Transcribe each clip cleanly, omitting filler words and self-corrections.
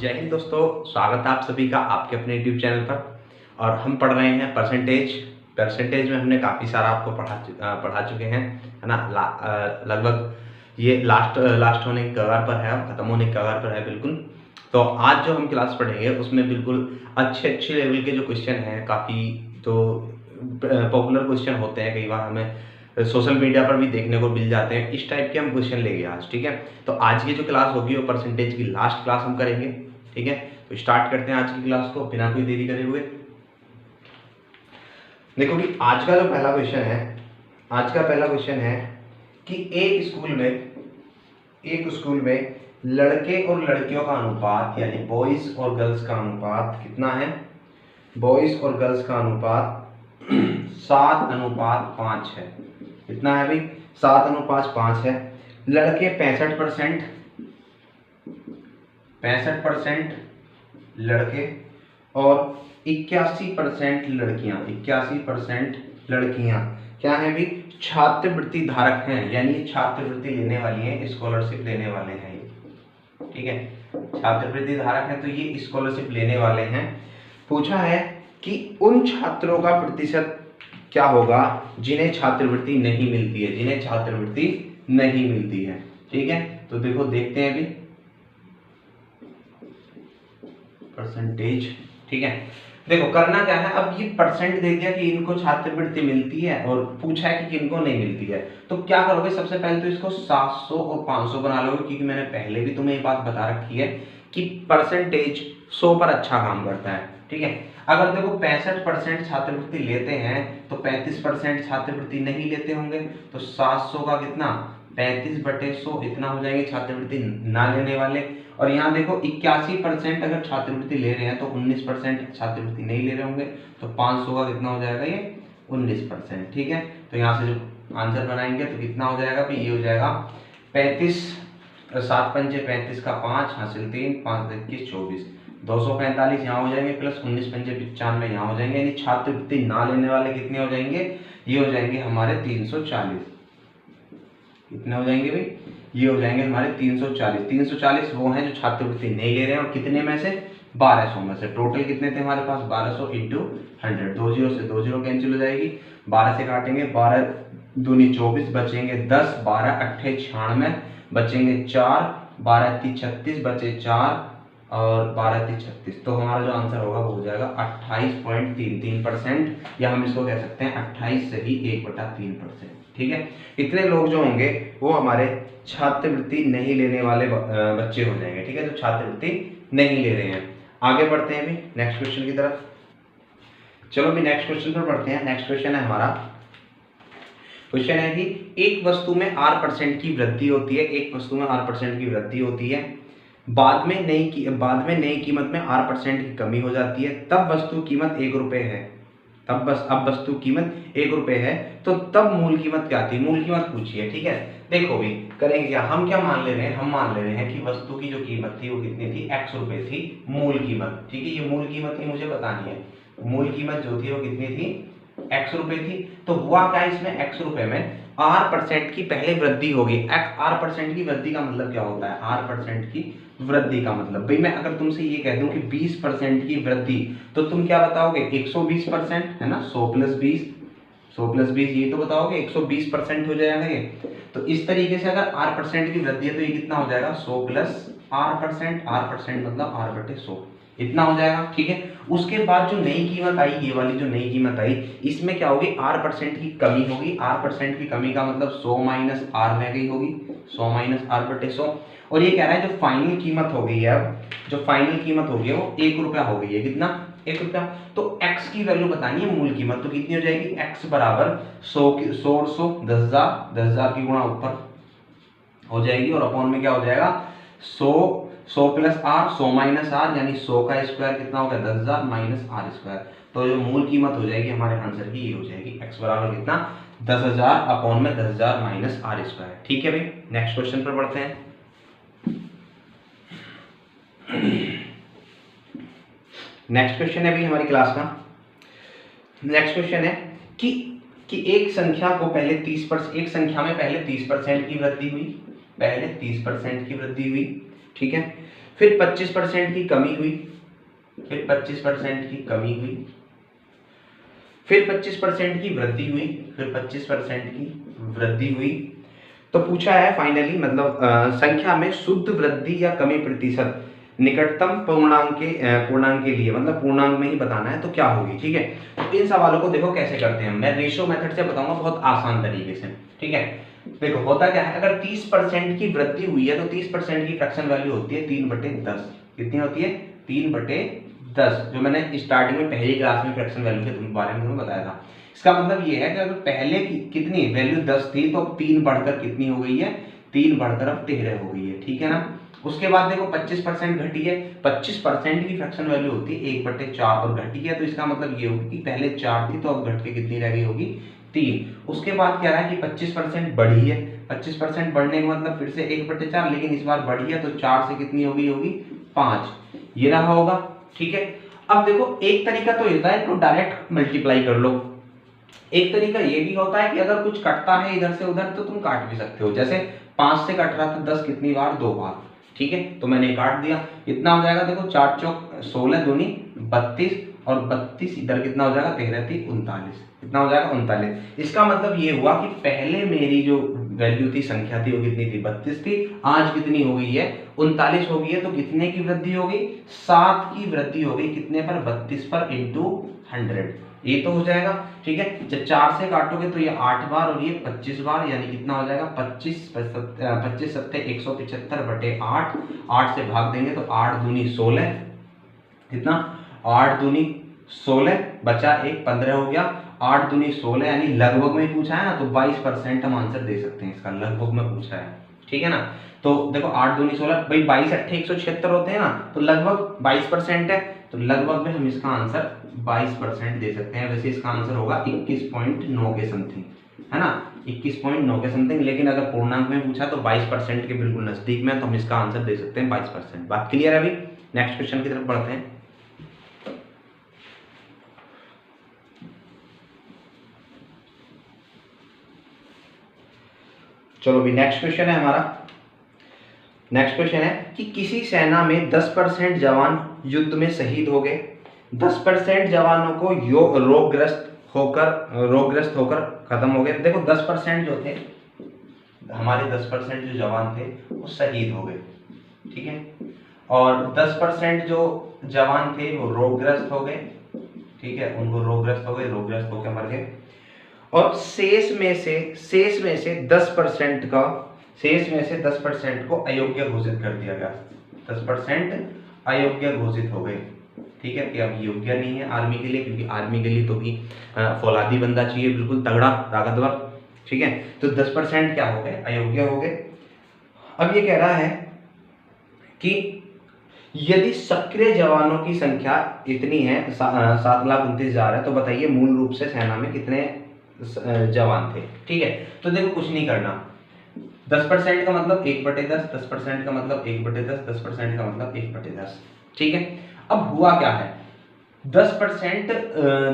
जय हिंद दोस्तों, स्वागत है आप सभी का आपके अपने यूट्यूब चैनल पर। और हम पढ़ रहे हैं परसेंटेज में हमने काफ़ी सारा आपको पढ़ा चुके हैं, है ना। लगभग ये लास्ट होने की कगार पर है, ख़त्म होने की कगार पर है बिल्कुल। तो आज जो हम क्लास पढ़ेंगे उसमें बिल्कुल अच्छे लेवल के जो क्वेश्चन हैं, काफ़ी तो पॉपुलर क्वेश्चन होते हैं, कई बार हमें सोशल मीडिया पर भी देखने को मिल जाते हैं। इस टाइप के हम क्वेश्चन लेंगे आज, ठीक है। तो आज की जो क्लास होगी वो परसेंटेज की लास्ट क्लास हम करेंगे, ठीक है। तो स्टार्ट करते हैं आज की क्लास को बिना कोई देरी करे हुए। देखो कि आज का पहला क्वेश्चन है कि एक स्कूल में लड़के और लड़कियों का अनुपात यानी बॉयज और गर्ल्स का अनुपात कितना है। बॉयज और गर्ल्स का अनुपात 7:5 है। कितना है भाई? 7:5 है। लड़के 65% लड़के और 81% लड़कियां क्या है भी? छात्रवृत्ति धारक हैं, यानी छात्रवृत्ति लेने वाली हैं, स्कॉलरशिप लेने वाले हैं, ठीक है। छात्रवृत्ति धारक हैं तो ये स्कॉलरशिप लेने वाले हैं। पूछा है कि उन छात्रों का प्रतिशत क्या होगा जिन्हें छात्रवृत्ति नहीं मिलती है, ठीक है। तो देखो देखते हैं अभी परसेंटेज, ठीक है। देखो करना क्या है, अब ये परसेंट दे दिया कि इनको छात्रवृत्ति मिलती है और पूछा है कि किनको नहीं मिलती है। तो क्या करोगे, सबसे पहले तो इसको 700 और 500 बना लोगे, क्योंकि मैंने पहले भी तुम्हें ये बात बता रखी है कि परसेंटेज 100 पर अच्छा काम करता है, ठीक है। अगर देखो 65% छात्रवृत्ति लेते हैं तो 35% छात्रवृत्ति नहीं लेते होंगे, तो 700 का कितना 35/100 इतना हो जाएंगे छात्रवृत्ति ना लेने वाले। और यहाँ देखो 81% अगर छात्रवृत्ति ले रहे हैं तो 19% छात्रवृत्ति नहीं ले रहे होंगे, तो 500 का कितना हो जाएगा ये 19%, ठीक है। तो यहाँ से जो आंसर बनाएंगे तो कितना हो जाएगा भाई, ये हो जाएगा 35 7 पंजे 35 का 5 हासिल 3 5 21 24 245 यहाँ हो जाएंगे, प्लस 19 पंजे 95 यहाँ हो जाएंगे, यानी छात्रवृत्ति ना लेने वाले कितने हो जाएंगे, ये हो जाएंगे हमारे 340। कितने हो जाएंगे भाई, ये हो जाएंगे हमारे 340 वो हैं जो छात्रवृत्ति नहीं ले रहे हैं। और कितने में से 1200 में से टोटल कितने थे हमारे पास 1200 इंटू 100, 2 0 से 2 0 कैंसिल हो जाएगी, 12 से काटेंगे 12 दूनी 24 बचेंगे 10 12 8 96 बचेंगे 4 12 3 36 बचे 4 और 12 3 36। तो हमारा जो आंसर होगा वो हो जाएगा 28.33%, या हम इसको कह सकते हैं 28 से ही 1/3%, ठीक है। इतने लोग जो होंगे वो हमारे छात्रवृत्ति नहीं लेने वाले बच्चे हो जाएंगे, ठीक है, जो छात्रवृत्ति नहीं ले रहे हैं। आगे बढ़ते हैं अभी नेक्स्ट क्वेश्चन की तरफ। चलो अभी नेक्स्ट क्वेश्चन पर बढ़ते हैं। नेक्स्ट क्वेश्चन है हमारा, क्वेश्चन है कि एक वस्तु में R% की वृद्धि होती है, एक वस्तु में R% की वृद्धि होती है, बाद में नई कीमत में R% की कमी हो जाती है, तब वस्तु कीमत 1 रुपये है। अब वस्तु कीमत 1 रुपये है, तो तब मूल कीमत क्या थी, मूल कीमत पूछिए, ठीक है। देखो भी करेंगे क्या, हम क्या मान ले रहे हैं, हम मान ले रहे हैं कि वस्तु की जो कीमत थी वो कितनी थी, X रुपये थी मूल कीमत, ठीक है। ये मूल कीमत ही मुझे बतानी है, मूल कीमत जो थी वो कितनी थी, X रुपये थी। तो हुआ क्या इसमें, X रुपये में R% की पहले वृद्धि होगी। R% की वृद्धि का मतलब क्या होता है, R% की वृद्धि का मतलब भाई, मैं अगर तुमसे ये कह दूं कि 20% की वृद्धि, तो तुम क्या बताओगे 120%, है ना। 100 + 20 ये तो बताओगे 120% हो जाएगा ये। तो इस तरीके से अगर R% की वृद्धि है तो ये कितना हो जाएगा 100 + R% मतलब R/100 इतना हो जाएगा, ठीक है। उसके बाद जो नई कीमत आई, ये वाली जो नई कीमत आई, इसमें क्या होगी R% की कमी होगी। R% की कमी का मतलब 100 - R रह गई होगी, 100 - R/100। और ये कह रहा है जो फाइनल कीमत हो गई है, जो फाइनल कीमत हो गई है वो 1 रुपया हो गई है। कितना, 1 रुपया। तो x की वैल्यू बतानी है मूल कीमत, तो कितनी हो जाएगी, x बराबर 100 10,000 की गुणा ऊपर हो जाएगी, और अपॉन में क्या हो जाएगा 100 + R 100 - R, यानी 100 का स्क्वायर कितना होगा 10,000 - R²। तो जो मूल कीमत हो जाएगी हमारे आंसर की ये हो जाएगी x बराबर कितना 10,000 अपॉन में 10,000 - R², ठीक है भाई। नेक्स्ट क्वेश्चन पर बढ़ते हैं। नेक्स्ट क्वेश्चन है भी हमारी क्लास का। नेक्स्ट क्वेश्चन है कि एक संख्या में पहले 30% की वृद्धि हुई, ठीक है। फिर 25% की कमी हुई, फिर 25% की कमी हुई, फिर 25% की वृद्धि हुई, फिर 25% की वृद्धि हुई। तो पूछा है फाइनली मतलब संख्या में शुद्ध वृद्धि या कमी प्रतिशत निकटतम पूर्णांक के लिए, मतलब पूर्णांक में ही बताना है तो क्या होगी। ठीक है, तो इन सवालों को देखो कैसे करते हैं, मैं रेशो मेथड से बताऊंगा बहुत आसान तरीके से। ठीक है, देखो होता क्या है, अगर 30% की वृद्धि हुई है तो 30% की फ्रैक्शन वैल्यू होती है 3/10। कितनी होती है? 3/10, जो मैंने स्टार्टिंग में पहली क्लास में फ्रैक्शन वैल्यू के बारे में तुम्हें बताया था। इसका मतलब ये है कि अगर पहले की कितनी वैल्यू 10 थी तो अब 3 बढ़कर कितनी हो गई है? 3 बढ़कर अब 13 हो गई है। ठीक है ना। उसके बाद देखो 25% घटी है, 25% की फ्रैक्शन वैल्यू होती है 1/4 और घटी है, तो इसका मतलब ये होगी कि पहले 4 थी तो अब घट के कितनी रह गई होगी? 3। उसके बाद क्या रहा है कि 25% बढ़ी है, 25% बढ़ने का मतलब फिर से 1/4, लेकिन इस बार बढ़ी है तो 4 से कितनी हो गई होगी? 5। ये रहा होगा। ठीक है, अब देखो एक तरीका तो होता है इनको डायरेक्ट मल्टीप्लाई कर लो, एक तरीका ये भी होता है कि अगर कुछ कटता है इधर से उधर तो तुम काट भी सकते हो। जैसे 5 से कट रहा था 10 कितनी बार? 2 बार। ठीक है, तो मैंने काट दिया, इतना हो जाएगा। देखो 4 चौक 16 दूनी 32 और 32 इधर कितना हो जाएगा? 13 3 39, कितना हो जाएगा? 39। इसका मतलब ये हुआ कि पहले मेरी जो वैल्यू थी, संख्या थी, वो कितनी थी? 32 थी, आज कितनी हो गई है? 39 हो गई है। तो कितने की वृद्धि हो गई? 7 की वृद्धि हो गई। कितने पर? 32 पर इंटू 100, ये तो हो जाएगा। ठीक है, जब 4 से काटोगे तो ये 8 बार और ये 25 बार, यानी कितना हो जाएगा? 25 7 175/8, 8 से भाग देंगे तो 8 दूनी 16, कितना? 8 दूनी 16, बचा 1 15 हो गया। 8 दूनी 16 यानी लगभग में पूछा है ना, तो 22% हम आंसर दे सकते हैं इसका, लगभग में पूछा है। ठीक है ना, तो देखो 8 दूनी 16, भाई 22 8 176 होते हैं ना, तो लगभग 22% है, तो लगभग में हम इसका आंसर 22% दे सकते हैं। वैसे इसका आंसर होगा 21.9 के समथिंग, है ना, 21.9 के समथिंग। लेकिन अगर पूर्णांक में पूछा तो 22% के बिल्कुल नजदीक में, तो हम इसका आंसर दे सकते हैं 22%। बात क्लियर है? अभी नेक्स्ट क्वेश्चन की तरफ बढ़ते हैं। चलो अभी नेक्स्ट क्वेश्चन है हमारा। नेक्स्ट क्वेश्चन है कि किसी सेना में 10% जवान युद्ध में शहीद हो गए, 10% जवानों को रोगग्रस्त होकर खत्म हो गए। देखो 10% जो थे हमारे, 10% जो जवान थे वो शहीद हो गए। ठीक है, और 10% जो जवान थे वो रोगग्रस्त हो गए। ठीक है, उनको रोगग्रस्त हो गए, रोगग्रस्त होकर मर गए। और शेष में से 10% का, शेष में से 10% को अयोग्य घोषित कर दिया गया। 10% अयोग्य घोषित हो गए। ठीक है, कि अब योग्य नहीं है आर्मी के लिए, क्योंकि आर्मी के लिए तो भी फौलादी बंदा चाहिए, बिल्कुल तगड़ा ताकतवर। ठीक है, तो 10% क्या हो गए? अयोग्य हो गए। अब ये कह रहा है कि यदि सक्रिय जवानों की संख्या इतनी है 7,29,000 है, तो बताइए मूल रूप से सेना में कितने जवान थे। ठीक है, तो देखो कुछ नहीं करना, 10% का मतलब 1/10, 10% का मतलब 1/10, 10% का मतलब 1/10। ठीक है, अब हुआ क्या है, 10%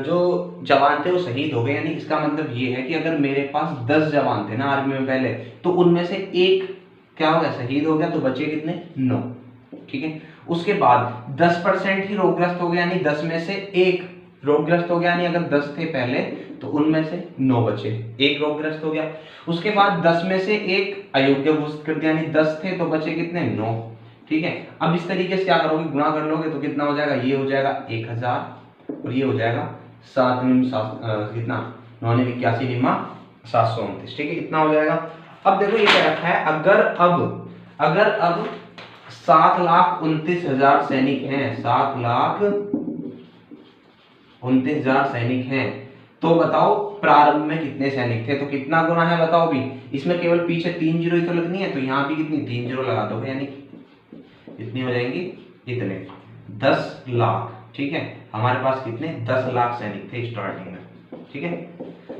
जो जवान थे वो शहीद हो गए, यानी इसका मतलब ये है कि अगर मेरे पास 10 जवान थे ना आर्मी में पहले, तो उनमें से एक क्या हो गया? शहीद हो गया, तो बचे कितने? 9। ठीक है, उसके बाद 10% ही रोगग्रस्त हो गया, यानी 10 में से एक रोगग्रस्त हो गया, यानी अगर 10 थे पहले तो उनमें से 9 बचे, एक रोगग्रस्त हो गया। उसके बाद 10 में से एक अयोग्य घोषित कर दिया, यानी 10 थे तो बचे कितने? 9। ठीक है, अब इस तरीके से क्या करोगे? गुणा कर लोगे तो कितना हो जाएगा? ये हो जाएगा 1000 और ये हो जाएगा 7 निम 7 कितना? 9 निम 81 निम्मा 729। ठीक है, इतना हो जाएगा। अब देखो ये क्या रखा है, अगर अब 7,29,000 सैनिक हैं, 7,29,000 सैनिक हैं, तो बताओ प्रारंभ में कितने सैनिक थे? तो कितना गुना है बताओ भी, इसमें केवल पीछे 3 जीरो ही तो लगनी है, तो यहाँ भी कितनी? 3 जीरो लगा दोगे, यानी कितनी हो जाएंगी? इतने 10 लाख। ठीक है, हमारे पास कितने? 10 लाख सैनिक थे स्टार्टिंग में। ठीक है,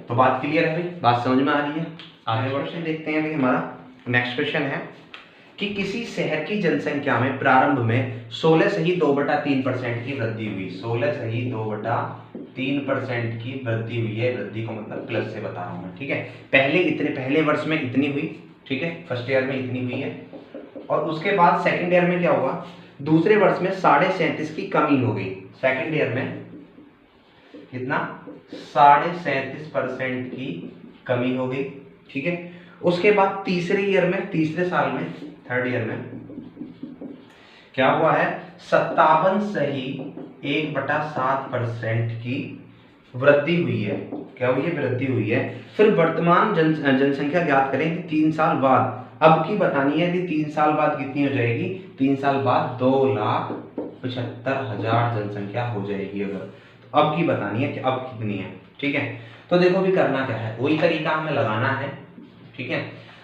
तो बात क्लियर है भाई, बात समझ में आ रही है? आगे क्वेश्चन देखते हैं भाई। हमारा नेक्स्ट क्वेश्चन है कि किसी शहर की जनसंख्या में प्रारंभ में 16 सही 2/3% की वृद्धि हुई, 16 सही 2/3% की वृद्धि हुई है। वृद्धि को मतलब प्लस से बता रहा हूं मैं। ठीक है, पहले वर्ष में इतनी हुई। ठीक है, फर्स्ट ईयर में इतनी हुई है, और उसके बाद सेकंड ईयर में क्या हुआ? दूसरे वर्ष में 37.5 की कमी हो गई, सेकेंड ईयर में कितना 37.5% की कमी हो गई, ठीक है। उसके बाद तीसरे ईयर में, तीसरे साल में, थर्ड ईयर में क्या हुआ है 57.1/7% की वृद्धि हुई है। क्या हुई है? वृद्धि हुई है। फिर वर्तमान जनसंख्या ज्ञात करें कि 3 साल बाद, अब की बतानी है कि 3 साल बाद कितनी हो जाएगी। 3 साल बाद 2,75,000 जनसंख्या हो जाएगी। अगर तो अब की बतानी है कि अब कितनी है, ठीक है। तो देखो भी करना क्या है, वही तरीका हमें लगाना है, ठीक है।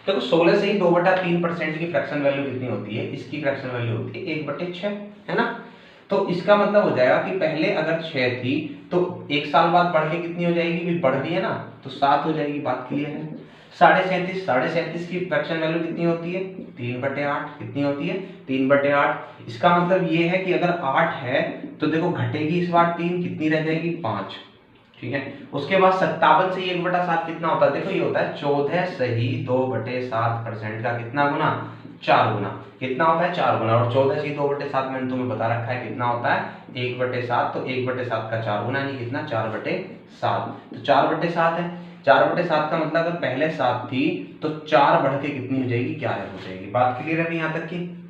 देखो 16 से ही 2/3% की फ्रैक्शन वैल्यू कितनी होती है, इसकी फ्रैक्शन वैल्यू होती है 1/6, है ना। तो इसका मतलब हो जाएगा कि पहले अगर 6 थी तो 1 साल बाद बढ़ के कितनी हो जाएगी, भी बढ़ रही है ना, तो 7 हो जाएगी। बात क्लियर है। 37.5 की फ्रैक्शन वैल्यू कितनी होती है 3/8, कितनी होती है 3/8। इसका मतलब ये है कि अगर 8 है तो देखो घटेगी इस बार 3, कितनी रह जाएगी 5, ठीक है। उसके बाद 57 से 1/7 कितना होता है, देखो ये होता है 14 सही 2/7% का कितना गुना, 4 गुना। कितना होता है 4 गुना, और 14 से 2/7 मैंने तुम्हें बता रखा है कितना होता है 1/7, तो 1/7 का 4 गुना, यानी कितना 4/7। तो 4/7 है, 4/7 का मतलब अगर पहले 7 थी तो 4 बढ़ के कितनी हो जाएगी 11 हो जाएगी। बात क्लियर है यहाँ तक की,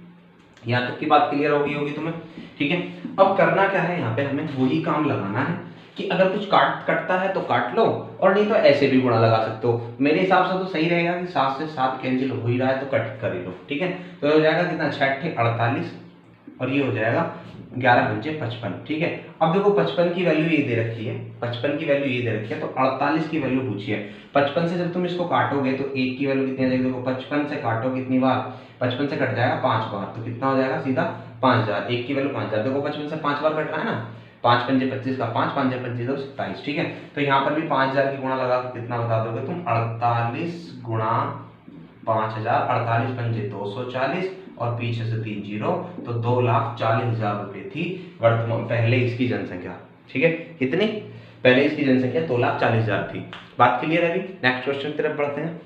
यहाँ तक की बात क्लियर होगी तुम्हें, ठीक है। अब करना क्या है, यहाँ पे हमें वही काम लगाना है कि अगर कुछ कटता है तो काट लो, और नहीं तो ऐसे भी गुणा लगा सकते हो। मेरे हिसाब से तो सही रहेगा कि 7 से 7 कैंसिल हो ही रहा है तो कट कर ही लो, ठीक है। तो हो जाएगा कितना 6 48, और ये हो जाएगा 11 पंचे 55, ठीक है। अब देखो 55 की वैल्यू ये दे रखी है, 55 की वैल्यू ये दे रखी है, तो 48 की वैल्यू पूछी है। 55 से जब तुम इसको काटोगे तो 1 की वैल्यू कितनी आ जाएगी, देखो 55 से काटो कितनी बार, 55 से कट जाएगा 5 बार, तो कितना हो जाएगा सीधा 5000। 1 की वैल्यू 5000, देखो 55 से 5 बार कट रहा है ना, 5 पंजे 25 का 5, 5 25 27, ठीक है। तो यहाँ पर भी 5000 की गुणा लगा के कितना बता दोगे तुम, 48 गुणा 5000, 48 पंजे 240, और पीछे से 3 जीरो, तो 2,40,000 रुपए थी वर्तमान पहले इसकी जनसंख्या, ठीक है। कितनी पहले इसकी जनसंख्या 2,40,000 थी। बात क्लियर है। अभी नेक्स्ट क्वेश्चन की तरफ बढ़ते हैं।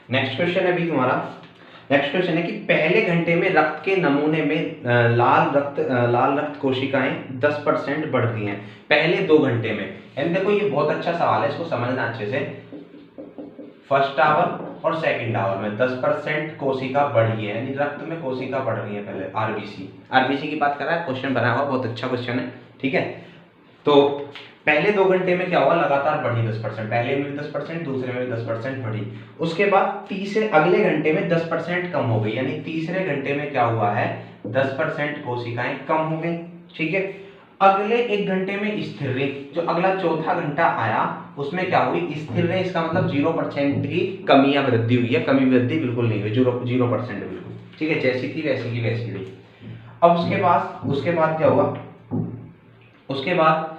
नेक्स्ट क्वेश्चन है अभी तुम्हारा, नेक्स्ट क्वेश्चन है कि पहले घंटे में रक्त के नमूने में लाल रक्त कोशिकाएं 10% बढ़ती हैं पहले 2 घंटे में। यानी देखो ये बहुत अच्छा सवाल है, इसको समझना अच्छे से। फर्स्ट आवर और सेकंड आवर में 10% कोशिका बढ़ी है, यानी रक्त में कोशिका बढ़ रही है पहले, आरबीसी की बात कर रहा है, क्वेश्चन बना हुआ बहुत अच्छा क्वेश्चन है, ठीक है। तो पहले 2 घंटे में क्या हुआ, लगातार बढ़ी 10%, पहले में भी 10%, दूसरे में भी 10% बढ़ी। उसके बाद तीसरे अगले घंटे में 10% कम हो गई, यानी तीसरे घंटे में क्या हुआ है 10% कोशिकाएं कम हो गई, ठीक है। अगले 1 घंटे में स्थिर रही, जो अगला चौथा घंटा आया उसमें क्या हुई, स्थिर रही। इसका मतलब 0% की कमी या वृद्धि हुई है, कमी वृद्धि बिल्कुल नहीं हुई, 0% बिल्कुल, ठीक है। जैसी थी वैसी की वैसी रही। अब उसके बाद क्या हुआ, उसके बाद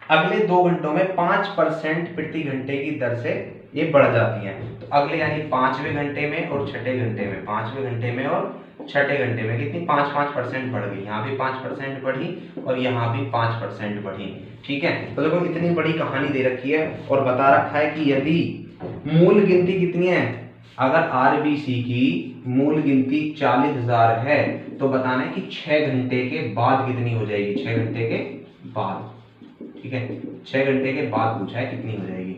अगले 2 घंटों में 5% प्रति घंटे की दर से ये बढ़ जाती हैं। तो अगले यानी 5वें घंटे में और छठे घंटे में, 5वें घंटे में और छठे घंटे में कितनी 5% बढ़ गई। यहाँ भी 5% बढ़ी और यहाँ भी 5% बढ़ी, ठीक है। तो देखो इतनी बड़ी कहानी दे रखी है और बता रखा है कि यदि मूल गिनती कितनी है, अगर आरबीसी की मूल गिनती 40,000 है तो बताना है कि 6 घंटे के बाद कितनी हो जाएगी, 6 घंटे के बाद, ठीक है। 6 घंटे के बाद पूछा है कितनी हो जाएगी,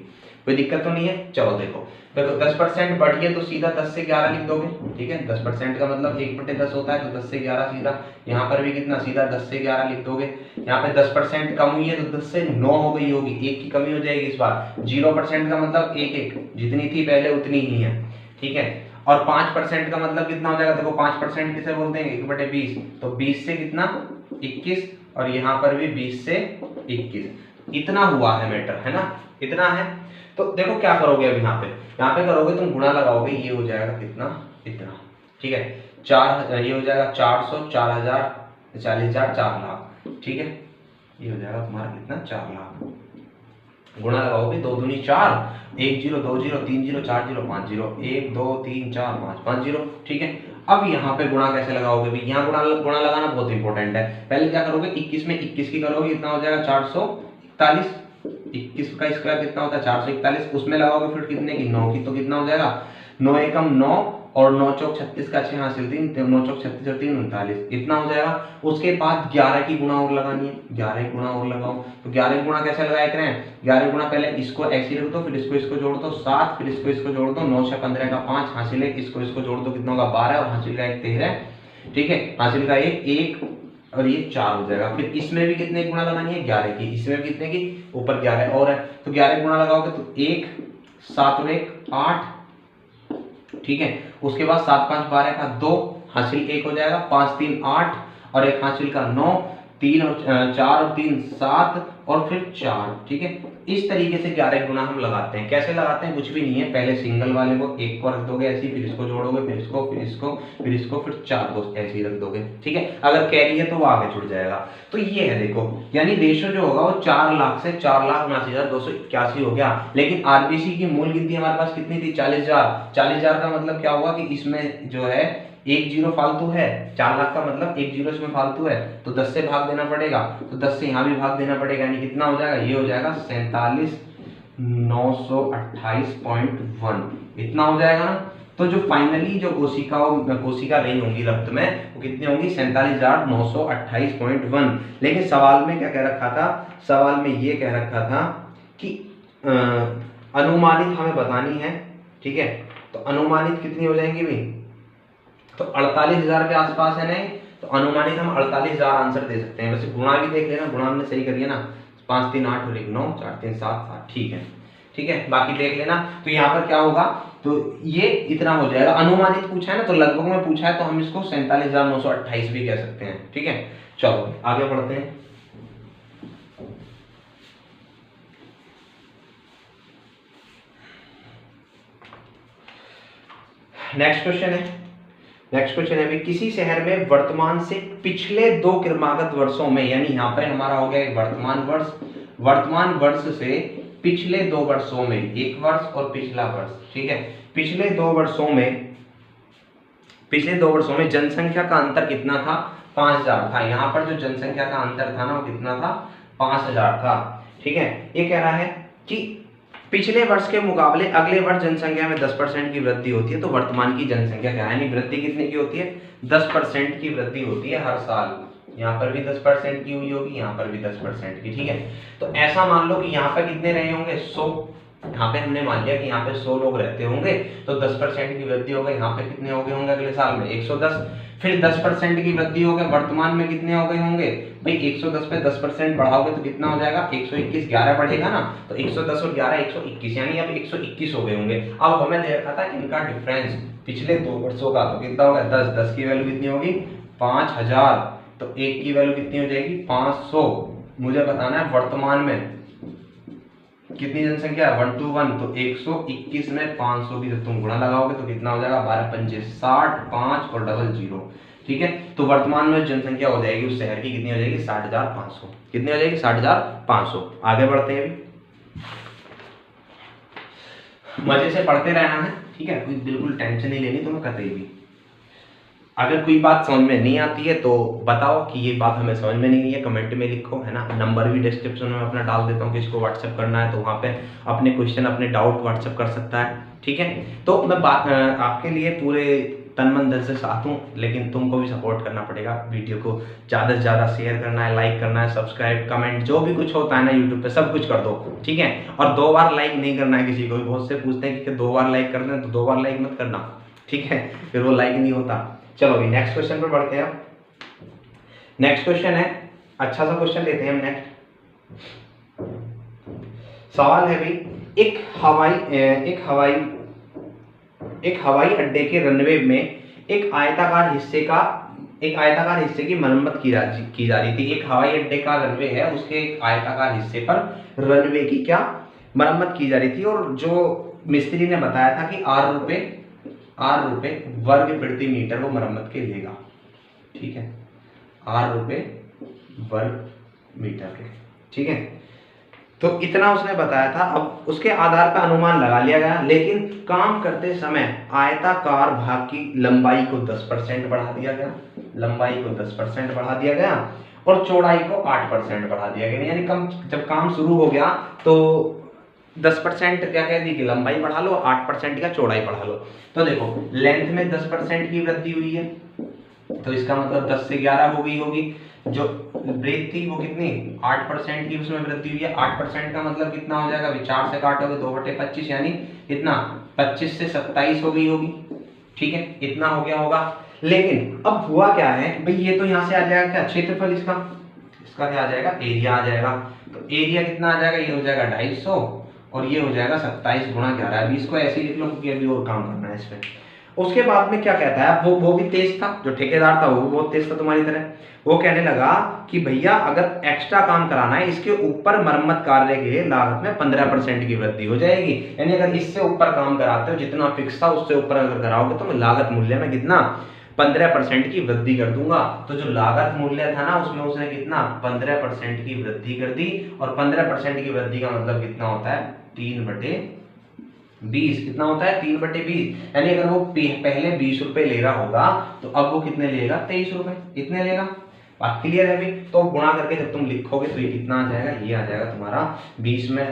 कोई दिक्कत तो नहीं है। चलो देखो 10% बढ़ी है तो सीधा 10 से 11 लिख दोगे, ठीक है। 10% का मतलब 1/10 होता है, तो 10 से 11 सीधा। यहाँ पर भी कितना, सीधा 10 से 11 लिख दोगे। यहाँ पे 10% कम हुई है तो 10 से 9 हो गई होगी, 1 की कमी हो जाएगी इस बार। 0% का मतलब 1 जितनी थी पहले उतनी ही है, ठीक है। और 5% का मतलब कितना हो जाएगा, देखो 5% किसे बोलते हैं 1/20, तो 20 से कितना 21, और यहाँ पर भी 20 से 21, इतना हुआ है मैटर, है ना, इतना है। तो देखो क्या करोगे अब यहाँ पे करोगे तुम गुणा लगाओगे, ये हो जाएगा कितना, इतना, ठीक है। 4 ये हो जाएगा 400, 4,000, 40,000, 4 लाख, ठीक है। ये हो जाएगा तुम्हारा कितना 4 लाख। गुणा लगाओगे 2 दूनी 4, 1 0 2 0 3 0 4 0 5 0, 1 2 3 4 5 5 0, ठीक है। अब यहाँ पे गुणा कैसे लगाओगे भाई, यहाँ गुणा लगाना बहुत इंपॉर्टेंट है। पहले क्या करोगे 21 में 21 की करोगे, कितना हो जाएगा 441, 21 का स्क्वायर कितना होता है 441, उसमें लगाओगे फिर कितने की 9 की, तो कितना हो जाएगा 9 एकम 9 और 9 चौक 36 का 6 हासिल 3, 9 चौक 36 और 3 39, इतना हो जाएगा। उसके बाद 11 की गुणा और लगानी है, 11 की गुणा और लगाओ, तो 11 की गुणा कैसे लगाया करें, 11 की गुणा पहले इसको ऐसे रख दो, फिर इसको जोड़ दो 7, फिर इसको जोड़ दो 9 से 15 का 5 हासिल 1, इसको जोड़ दो कितना होगा 12 और हासिल का 1 13, ठीक है, हासिल का 1 और ये 4 हो जाएगा। फिर इसमें भी कितने गुणा लगानी है 11 की, इसमें भी कितने की ऊपर 11 और है, तो 11 गुणा लगाओगे तो 1 7 और 1 8, ठीक है। उसके बाद 7 5 12 का 2 हासिल 1 हो जाएगा, 5 3 8 और 1 हासिल का 9, 3 और 4 और 3 7 और फिर 4, ठीक है। इस तरीके से 11 गुणा हम लगाते हैं। कैसे लगाते हैं, कुछ भी नहीं है, पहले सिंगल वाले को 1 को रख दोगे ऐसे ही, फिर इसको जोड़ोगे, फिर इसको फिर इसको फिर इसको फिर 4 को ऐसे ही रख दोगे, ठीक है। अगर कैरी है तो वो आगे छुट जाएगा। तो ये है देखो, यानी रेशो जो होगा वो 4 लाख से 4,79,281 हो गया। लेकिन आरबीसी की मूल गिनती हमारे पास कितनी थी 40,000। 40,000 का मतलब क्या हुआ कि इसमें जो है एक जीरो फालतू है, 4 लाख का मतलब एक जीरो इसमें फालतू है, तो 10 से भाग देना पड़ेगा, तो 10 से यहाँ भी भाग देना पड़ेगा, यानी कितना हो जाएगा, ये हो जाएगा 47,928.1, इतना हो जाएगा ना। तो जो फाइनली जो कोशिका रही होंगी रक्त में वो कितनी होंगी 47,928.1। लेकिन सवाल में क्या कह रखा था, सवाल में ये कह रखा था कि अनुमानित हमें बतानी है, ठीक है। तो अनुमानित कितनी हो जाएंगी भाई, तो 48,000 के आसपास है नहीं, तो अनुमानित हम 48,000 आंसर दे सकते हैं। वैसे गुणा भी देख लेना, गुणा हमने सही करिए ना, 5 3 8 और 1 9 4 3 7 7, ठीक है, ठीक है, बाकी देख लेना। तो यहाँ पर क्या होगा, तो ये इतना हो जाएगा। अनुमानित पूछा है ना, तो लगभग में पूछा है, तो हम इसको 47,928 भी कह सकते हैं, ठीक है। चलो आगे बढ़ते हैं। नेक्स्ट क्वेश्चन है भी, किसी शहर में वर्तमान से पिछले 2 क्रमागत वर्षों में, यानी यहाँ पर हमारा हो गया वर्तमान वर्ष से पिछले 2 वर्षों में, एक वर्ष और पिछला वर्ष, ठीक है। पिछले 2 वर्षों में जनसंख्या का अंतर कितना था 5,000 था। यहाँ पर जो जनसंख्या का अंतर था ना वो कितना था 5,000 था, ठीक है। ये कह रहा है कि पिछले वर्ष के मुकाबले अगले वर्ष जनसंख्या में 10% की वृद्धि होती है, तो वर्तमान की जनसंख्या क्या है, यानी वृद्धि कितने की होती है 10% की वृद्धि होती है हर साल। यहाँ पर भी 10% की हुई होगी, यहाँ पर भी 10% की, ठीक है। तो ऐसा मान लो कि यहाँ पर कितने रहे होंगे 100, यहाँ पे हमने मान लिया कि यहाँ पे 100 लोग रहते होंगे, तो 10% की वृद्धि हो गई, यहाँ पे कितने हो गए होंगे अगले साल में 110, फिर 10% की वृद्धि हो गई, वर्तमान में कितने हो गए होंगे भाई 110 पे 10% बढ़ाओगे तो कितना हो जाएगा 121, 11 बढ़ेगा ना, तो 110 और 11 121, यानी अब 121 हो गए होंगे। अब हमें दे रखा था इनका डिफरेंस पिछले 2 वर्षों का, तो कितना होगा 10 की वैल्यू कितनी होगी 5,000, तो 1 की वैल्यू कितनी हो जाएगी 500। मुझे बताना है वर्तमान में कितनी जनसंख्या है 121, तो 121 में 500 की जब तुम गुणा लगाओगे तो कितना हो जाएगा 12 पंजे 60, 5 और डबल 0, ठीक है। तो वर्तमान में जनसंख्या हो जाएगी उस शहर की कितनी हो जाएगी 60,500, कितनी हो जाएगी 60,500। आगे बढ़ते हैं, मजे से पढ़ते रहना है, ठीक है, कोई बिल्कुल टेंशन नहीं लेनी तुम्हें कतई भी। अगर कोई बात समझ में नहीं आती है तो बताओ कि ये बात हमें समझ में नहीं है, कमेंट में लिखो, है ना। नंबर भी डिस्क्रिप्शन में अपना डाल देता हूँ, किसको व्हाट्सएप करना है तो वहाँ पे अपने क्वेश्चन अपने डाउट व्हाट्सएप कर सकता है, ठीक है। तो मैं बात आपके लिए पूरे तन मन दिल से साथ हूँ, लेकिन तुमको भी सपोर्ट करना पड़ेगा। वीडियो को ज़्यादा से ज़्यादा शेयर करना है, लाइक करना है, सब्सक्राइब कमेंट जो भी कुछ होता है ना यूट्यूब पे सब कुछ कर दो, ठीक है। और 2 बार लाइक नहीं करना है किसी को भी, बहुत से पूछते हैं कि 2 बार लाइक कर दें, तो 2 बार लाइक मत करना, ठीक है, फिर वो लाइक नहीं होता। चलो अभी नेक्स्ट क्वेश्चन पर बढ़ते हैं। नेक्स्ट क्वेश्चन है, अच्छा सा क्वेश्चन लेते हैं हम। नेक्स्ट सवाल है भी, एक हवाई अड्डे के रनवे में एक आयताकार हिस्से की मरम्मत की जा रही थी। एक हवाई अड्डे का रनवे है, उसके एक आयताकार हिस्से पर रनवे की क्या मरम्मत की जा रही थी, और जो मिस्त्री ने बताया था कि R रुपए वर्ग प्रति मीटर वो मरम्मत के लेगा, ठीक है, R रुपए वर्ग मीटर के, ठीक है। तो इतना उसने बताया था। अब उसके आधार पर अनुमान लगा लिया गया, लेकिन काम करते समय आयताकार भाग की लंबाई को 10% बढ़ा दिया गया, और चौड़ाई को 8% बढ़ा दिया गया। यानी कम, जब काम शुरू हो गया तो 10% क्या कह दी कि लंबाई बढ़ा लो, 8% का चौड़ाई बढ़ा लो। तो देखो लेंथ में 10% की वृद्धि हुई है, तो इसका मतलब 10 से 11 हो गई होगी। जो ब्रेथ थी वो कितनी, 8% की उसमें वृद्धि हुई है। 8% का मतलब कितना हो जाएगा, 4 से काटोगे 2/25, यानी कितना, 25 से 27 हो गई होगी। ठीक है, इतना हो गया होगा। लेकिन अब हुआ क्या है भाई, ये तो यहाँ से आ जाएगा क्या, क्षेत्रफल इसका क्या आ जाएगा, एरिया आ जाएगा। तो एरिया कितना आ जाएगा, ये हो जाएगा 250 और ये हो जाएगा 27 गुणा 11। अभी इसको ऐसे ही लिख लो क्योंकि अभी और काम करना है इसमें। उसके बाद में क्या कहता है, वो भी तेज था, जो ठेकेदार था वो बहुत तेज था तुम्हारी तरह। वो कहने लगा कि भैया अगर एक्स्ट्रा काम कराना है, इसके ऊपर मरम्मत कार्य के लागत में 15% की वृद्धि हो जाएगी। यानी अगर इससे ऊपर काम कराते हो, जितना फिक्स था उससे ऊपर अगर कराओगे तो मैं लागत मूल्य में कितना 15% की वृद्धि कर दूंगा। तो जो लागत मूल्य था ना उसमें उसने कितना 15% की वृद्धि कर दी। और 15% की वृद्धि का मतलब कितना होता है, 3/20। कितना होता है, 3/20। यानी अगर वो पहले 20 रुपए ले रहा होगा तो अब वो कितने लेगा, 23 रुपए, इतने लेगा। बात क्लियर है अभी। तो गुणा करके जब तुम लिखोगे तो ये कितना आ जाएगा, ये आ जाएगा तुम्हारा 20 में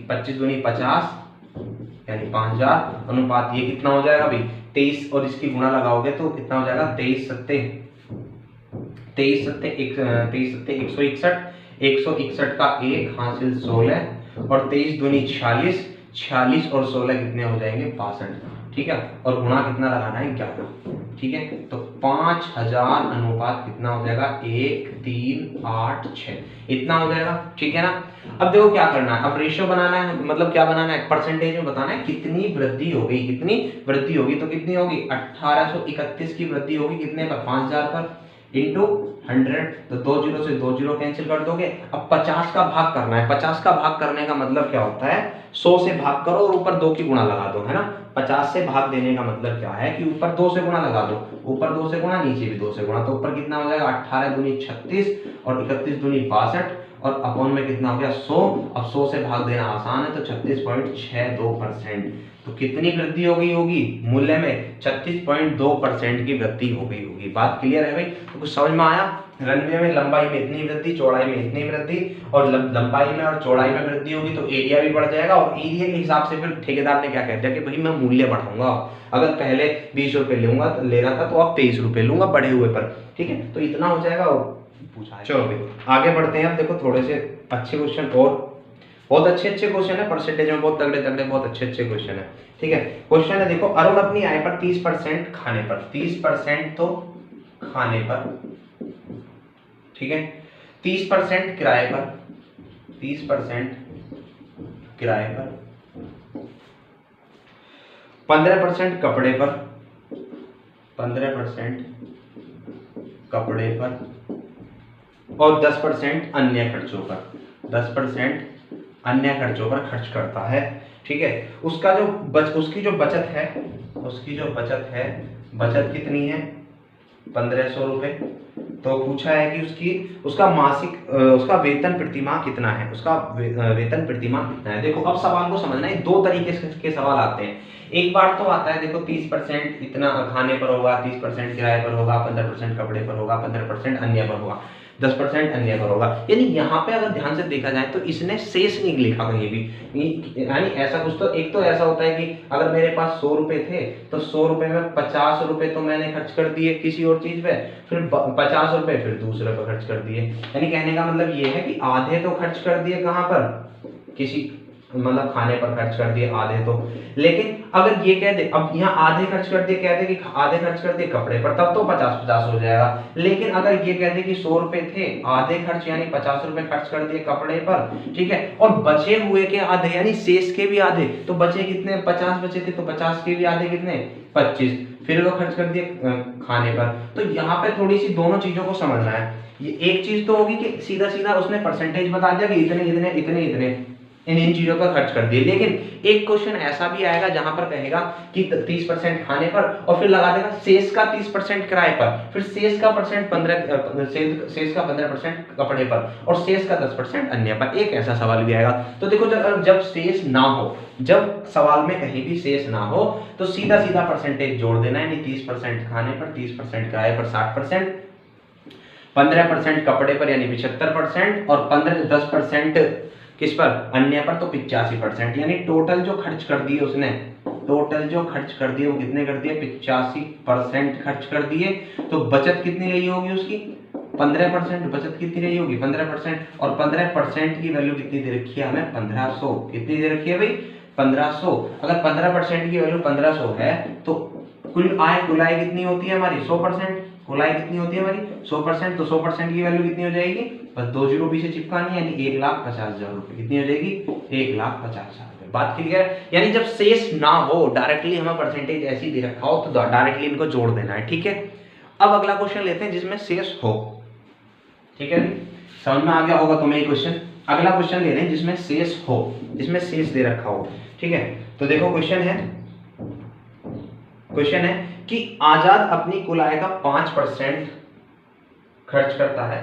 25 दूनी 50 यानी 5000 अनुपात ये कितना हो जाएगा भाई 23, और इसकी गुणा लगाओगे तो कितना हो जाएगा 23 सत्ते 161। 161 का 1 हासिल 16 और 23 दूनी 46, 46 और 16 कितने हो जाएंगे 62। ठीक है, और गुणा कितना लगाना है 11। ठीक है, तो 5000 अनुपात कितना हो जाएगा 1386, इतना हो जाएगा। ठीक है ना। अब देखो क्या करना है, अब रेशियो बनाना है, मतलब क्या बनाना है, परसेंटेज में बताना है कितनी वृद्धि हो गई, कितनी वृद्धि होगी। तो कितनी होगी 1831 की वृद्धि होगी कितने पर, 5000 पर, इंटू 100। तो 2 0 से 2 0 कैंसिल कर दोगे। अब 50 का भाग करना है। 50 का भाग करने का मतलब क्या होता है, 100 से भाग करो और ऊपर 2 की गुणा लगा दो, है ना। 50 से भाग देने का मतलब क्या है कि ऊपर 2 से गुणा लगा दो, ऊपर 2 से गुणा नीचे भी 2 से गुणा। तो ऊपर कितना हो जाएगा 18 दूनी 36 और 31 दूनी 62 और अपॉन में कितना हो गया 100। अब 100 से भाग देना आसान है, तो 36.62%। तो कितनी वृद्धि हो गई होगी मूल्य में, 36.2% की वृद्धि हो गई होगी। बात क्लियर है भाई। तो कुछ समझ में आया, रनवे में लंबाई में इतनी वृद्धि, चौड़ाई में इतनी वृद्धि, और लंबाई में और चौड़ाई में वृद्धि होगी तो एरिया भी बढ़ जाएगा। और एरिया के हिसाब से फिर ठेकेदार ने क्या कह दिया कि भाई मैं मूल्य बढ़ाऊंगा, अगर पहले 20 रुपए लूंगा तो ले रहा था तो अब 23 रुपए लूंगा बढ़े हुए पर। ठीक है, तो इतना हो जाएगा। पूछा है, चलो भाई आगे बढ़ते हैं। अब देखो थोड़े से अच्छे क्वेश्चन, और बहुत अच्छे क्वेश्चन है, परसेंटेज में बहुत तगड़े बहुत अच्छे क्वेश्चन है। ठीक है, क्वेश्चन है देखो, अरुण अपनी आय पर 30% खाने पर, 30% तो खाने पर, ठीक है, 30% किराए पर, 30% किराए पर, 15% कपड़े पर, 15% कपड़े पर, और 10% अन्य खर्चों पर, 10% अन्य खर्चों पर खर्च करता है। ठीक है, उसका जो उसकी जो बचत है, उसकी जो बचत है, बचत कितनी है 1500 रुपए। तो पूछा है कि उसका मासिक उसका वेतन प्रतिमाह कितना है, उसका वेतन प्रतिमाह कितना है। देखो अब सवाल को समझना है, दो तरीके के सवाल आते हैं। एक बार तो आता है देखो 30% इतना खाने पर होगा, 30% किराए पर होगा, 15% कपड़े पर होगा, 15% अन्य पर होगा, 10% अन्य पर होगा। यानी यहाँ पे अगर ध्यान से देखा जाए तो इसने शेष नहीं लिखा कहीं भी। यानी ऐसा कुछ तो, एक तो ऐसा होता है कि अगर मेरे पास 100 रुपए थे तो 100 रुपए में 50 रुपए तो मैंने खर्च कर दिए किसी और चीज पे, फिर 50 रुपए फिर दूसरे पर खर्च कर दिए। यानी कहने का मतलब ये है कि आधे तो खर्च कर दिए कहाँ पर, किसी मतलब खाने पर खर्च कर दिए आधे तो। लेकिन अगर ये कह दे, अब यहाँ आधे खर्च कर दिए, कह दे कि आधे खर्च कर दिए कपड़े पर, तब तो 50-50 हो जाएगा। लेकिन अगर ये कह दे कि 100 रुपए थे, आधे खर्च यानी 50 रुपए खर्च कर दिए कपड़े पर, ठीक है, और बचे हुए के आधे यानी शेष के भी आधे, तो बचे कितने 50 बचे थे, तो 50 के भी आधे कितने 25, फिर वो खर्च कर दिए खाने पर। तो यहाँ पे थोड़ी सी दोनों चीजों को समझना है। ये एक चीज तो होगी कि सीधा सीधा उसने परसेंटेज बता दिया कि इतने इतने इतने इतने इन चीजों पर खर्च कर दिए। लेकिन एक क्वेश्चन ऐसा भी आएगा जहां पर कहेगा कि 30% खाने पर और फिर लगा देगा शेष का 30% किराए पर, फिर शेष का 15% कपड़े पर और शेष का 10% अन्य पर। एक ऐसा सवाल भी आएगा। तो देखो जब शेष ना हो, जब सवाल में कहीं भी शेष ना हो तो सीधा सीधा परसेंटेज जोड़ देना है। 30% खाने पर, 30% किराए पर, 60%। 15% कपड़े पर यानी 75%, और 15-10% किस पर, अन्य पर, तो 85%। यानी टोटल जो खर्च कर दिए उसने, टोटल जो खर्च कर दिए वो कितने कर दिए, 85% खर्च कर दिए। तो बचत कितनी रही होगी उसकी, 15%। बचत कितनी रही होगी, 15%। और 15% की वैल्यू कितनी दे रखी है हमें, 1500। कितनी दे रखी है भाई, 1500। अगर 15% की वैल्यू 1500 है तो कुल आय, कुल आय कितनी होती है हमारी, 100%। कुल आय कितनी होती है हमारी, 100%। तो 100% की वैल्यू कितनी हो जाएगी, बस 2 जीरो पीछे चिपकानी है, यानी 1,50,000 रुपए। कितनी हो जाएगी, 1,50,000 रुपए। बात क्लियर है। यानी जब शेष ना हो, डायरेक्टली हमें परसेंटेज ऐसी दे रखा हो तो डायरेक्टली इनको जोड़ देना है, ठीक है। अब अगला क्वेश्चन लेते हैं जिसमें शेष हो, ठीक है, समझ में आ गया होगा तुम्हें ये क्वेश्चन। अगला क्वेश्चन ले रहे हैं जिसमें शेष हो, जिसमें शेष दे रखा हो, ठीक है। तो देखो क्वेश्चन है कि आजाद अपनी कुल आय का 5% खर्च करता है,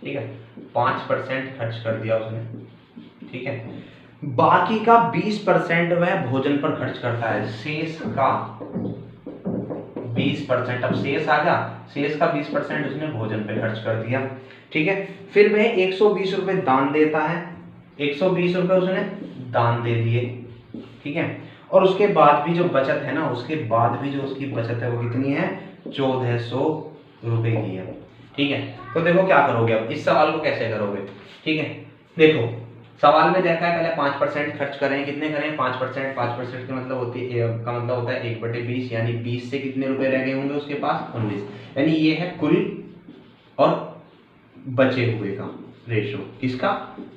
ठीक है, 5% खर्च कर दिया उसने, ठीक है। बाकी का 20% वह भोजन पर खर्च करता है, शेष का 20%। अब शेष आ गया, शेष का 20% उसने भोजन पे खर्च कर दिया, ठीक है। फिर वह 120 रुपए दान देता है, 120 रुपए उसने दान दे दिए, ठीक है। और उसके बाद भी जो बचत है ना, उसके बाद भी जो उसकी बचत है वो कितनी है, 1400 रुपए की है, ठीक है। तो देखो क्या करोगे, अब इस सवाल को कैसे करोगे, ठीक है। देखो सवाल में देखा है, पहले 5% खर्च करें, कितने करें, 5%। 5% का मतलब होता है 1/20, यानी 20 से कितने रुपए रह गए होंगे उसके पास, 19। यानी ये है कुल और बचे हुए का रेशो, किसका,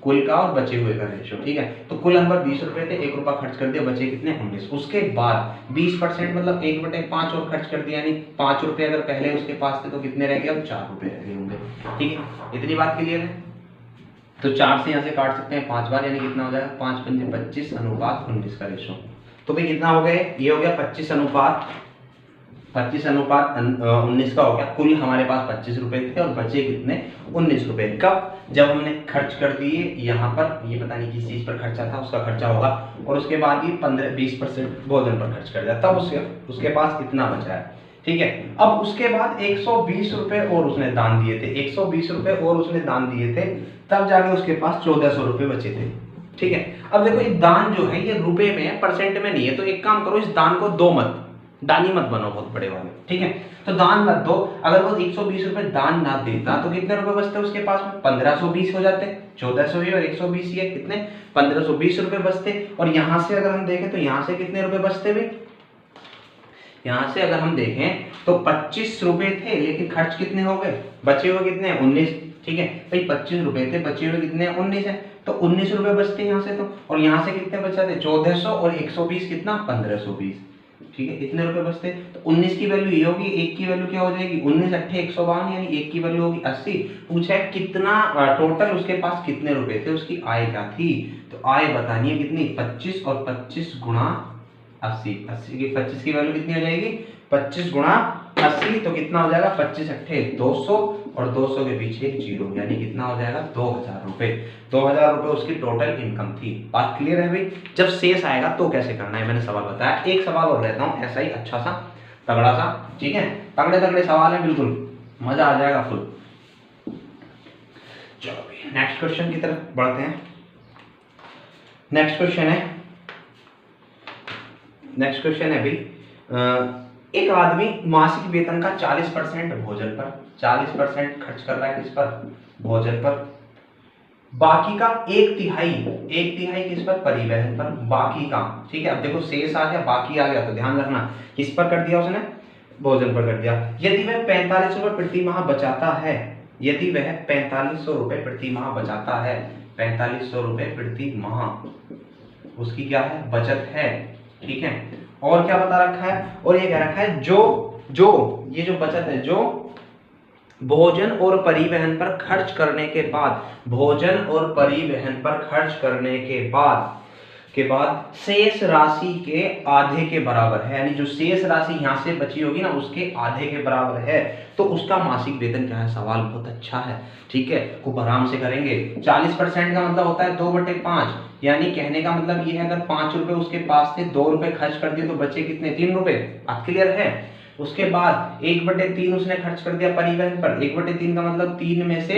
कुल का और बचे हुए का रेशो, ठीक है। तो कुल हम पर 20 रुपए थे, 1 रुपया खर्च कर दिया, बचे कितने, 19। उसके बाद 20% मतलब 1/5 और खर्च कर दिया, यानी 5 रुपए अगर पहले उसके पास थे तो कितने रह गए, अब 4 रुपए रह गए होंगे, ठीक है। इतनी बात क्लियर है। तो 4 से यहाँ से काट सकते हैं 5 बार, यानी कितना हो जाएगा, 5×25:19 का रेशो। तो भाई कितना हो गया, ये हो गया 25:19 का हो गया। कुल हमारे पास 25 रुपए थे और बचे कितने, 19 रुपए। कब, जब हमने खर्च कर दिए यहाँ पर, ये पता नहीं किस चीज पर खर्चा था, उसका खर्चा होगा, और उसके बाद ये 15-20% भोजन पर खर्च कर दिया, तब उसके पास इतना बचा है, ठीक है। अब उसके बाद 120 रुपए और उसने दान दिए थे, 120 रुपए और उसने दान दिए थे, तब जाके उसके पास 1400 रुपए बचे थे, ठीक है। अब देखो ये दान जो है ये रुपए में है, परसेंट में नहीं है। तो एक काम करो, इस दान को दो मत, दानी मत बनो बहुत बड़े वाले, ठीक है। तो दान मत दो। अगर वो 120 रुपए दान ना देता तो कितने रुपए बचते उसके पास में, 1520 हो जाते। 1400 ही और 120 ही है, कितने, 1520 रुपए बचते। और यहां से अगर हम देखें तो यहां से कितने रुपए बचते भाई, यहां से अगर हम देखें तो 25 रुपए थे, लेकिन खर्च कितने हो गए, बचे हुए कितने, 19, ठीक है भाई। 25 रुपए थे, बचे हुए कितने, 19 है, तो 19 रुपए बचते यहाँ से। तो और यहाँ से कितने बचाते, 1400 और 120 कितना, 1520, ठीक है। इतने रुपए बचते। तो 19 की वैल्यू ये होगी, 1 की वैल्यू क्या हो जाएगी, 19 8 152, यानी 1 की वैल्यू होगी 80। पूछा है कितना टोटल उसके पास कितने रुपए थे, उसकी आय क्या थी। तो आय बतानी है कितनी, 25, और 25 गुणा 80, 80 की 25 की वैल्यू कितनी हो जाएगी, 25 गुणा 80, तो कितना हो जाएगा, 25 8 200, और 200 के पीछे एक जीरो, यानी कितना हो जाएगा, 2000 रुपए। 2000 रुपए उसकी टोटल इनकम थी। बात क्लियर है भाई। जब शेष आएगा तो कैसे करना है, मैंने सवाल बताया। एक सवाल और लेता हूं ऐसा ही अच्छा सा, तगड़ा सा, ठीक है। तगड़े तगड़े सवाल है, बिल्कुल मजा आ जाएगा फुल। चलो नेक्स्ट क्वेश्चन की तरफ बढ़ते हैं। नेक्स्ट क्वेश्चन है भाई, एक आदमी मासिक वेतन का 40% भोजन पर, 40% खर्च कर रहा है, किस पर, भोजन पर। बाकी का 1/3 किस पर, परिवहन पर, बाकी का, ठीक है। अब देखो शेष आ गया, बाकी आ गया, तो ध्यान रखना किस पर कर दिया उसने, भोजन पर कर दिया। यदि वह 4500 रुपए प्रति माह बचाता है, यदि वह 4500 रुपए प्रति माह बचाता है, 4500 रुपए प्रति माह उसकी क्या है, बचत है, ठीक है। और क्या बता रखा है, और ये कह रखा है ये जो बचत है, जो भोजन और परिवहन पर खर्च करने के बाद, भोजन और परिवहन पर खर्च करने के बाद शेष राशि के आधे के बराबर है। यानी जो शेष राशि यहाँ से बची होगी ना, उसके आधे के बराबर है, तो उसका मासिक वेतन क्या है। सवाल बहुत अच्छा है, ठीक है, खूब आराम से करेंगे। 40% का मतलब होता है 2/5, यानी कहने का मतलब ये है, अगर 5 रुपए उसके पास थे, 2 रुपए खर्च कर दिए, तो बचे कितने, 3 रुपए। बात क्लियर है। उसके बाद 1/3 उसने खर्च कर दिया परिवहन पर। 1/3 का मतलब 3 में से